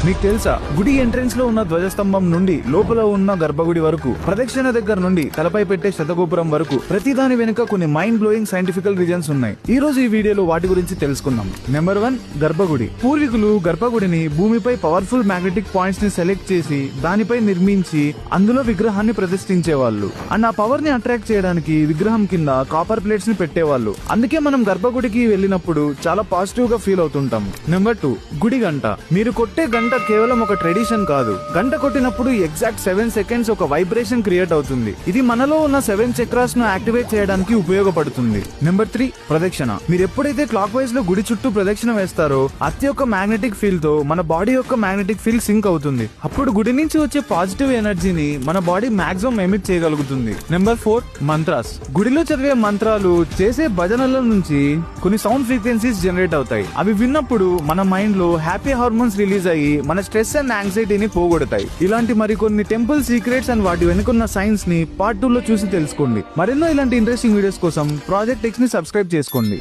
మీకు తెలుసా, గుడి ఎంట్రెన్స్ లో ఉన్న ధ్వజస్తంభం నుండి లోపల ఉన్న గర్భగుడి వరకు, ప్రదక్షిణ దగ్గర నుండి తలపై పెట్టే శతగోపురం వరకు ప్రతి దాని వెనుక కొన్ని మైండ్ బ్లోయింగ్ సైంటిఫికల్ రీజన్స్ ఉన్నాయి. ఈ రోజు ఈ వీడియోలో వాటి గురించి తెలుసుకుందాం. నెంబర్ 1, గర్భగుడి. పూర్వీకులు గర్భగుడిని భూమిపై పవర్ఫుల్ మ్యాగ్నెటిక్ పాయింట్స్ ని సెలెక్ట్ చేసి దానిపై నిర్మించి అందులో విగ్రహాన్ని ప్రతిష్ఠించేవాళ్ళు. అండ్ ఆ పవర్ ని అట్రాక్ట్ చేయడానికి విగ్రహం కింద కాపర్ ప్లేట్స్ ని పెట్టేవాళ్ళు. అందుకే మనం గర్భగుడికి వెళ్ళినప్పుడు చాలా పాజిటివ్ గా ఫీల్ అవుతుంటాం. నెంబర్ 2, గుడి గంట. మీరు కొట్టే గంట కేవలం ఒక ట్రెడిషన్ కాదు. గంట కొట్టినప్పుడు ఎగ్జాక్ట్ 7 సెకండ్స్ ఒక వైబ్రేషన్ క్రియేట్ అవుతుంది. ఇది మనలో ఉన్న 7 చక్రాస్ ను యాక్టివేట్ చేయడానికి ఉపయోగపడుతుంది. నెంబర్ 3, ప్రదక్షిణ. మీరు ఎప్పుడైతే క్లాక్ వైజ్ లో గుడి చుట్టూ ప్రదక్షిణ వేస్తారో అతి యొక్క మ్యాగ్నెటిక్ ఫీల్డ్ తో మన బాడీ యొక్క మ్యాగ్నెటిక్ ఫీల్డ్ సింక్ అవుతుంది. అప్పుడు గుడి నుంచి వచ్చే పాజిటివ్ ఎనర్జీని మన బాడీ మాక్సిమం ఎమిట్ చేయగలుగుతుంది. నెంబర్ 4, మంత్రాస్. గుడిలో చదివే మంత్రాలు, చేసే భజనల నుంచి కొన్ని సౌండ్ ఫ్రీక్వెన్సీస్ జనరేట్ అవుతాయి. అవి విన్నప్పుడు మన మైండ్ లో హ్యాపీ హార్మోన్స్ రిలీజ్ అయ్యి మన స్ట్రెస్ అండ్ యాంగ్జైటీని పోగొడతాయి. ఇలాంటి మరికొన్ని టెంపుల్ సీక్రెట్స్ అండ్ వాటి వెనుకున్న సైన్స్ ని పార్ట్ 2 లో చూసి తెలుసుకోండి. మరెన్నో ఇలాంటి ఇంట్రెస్టింగ్ వీడియోస్ కోసం ప్రాజెక్ట్ X ని సబ్స్క్రైబ్ చేసుకోండి.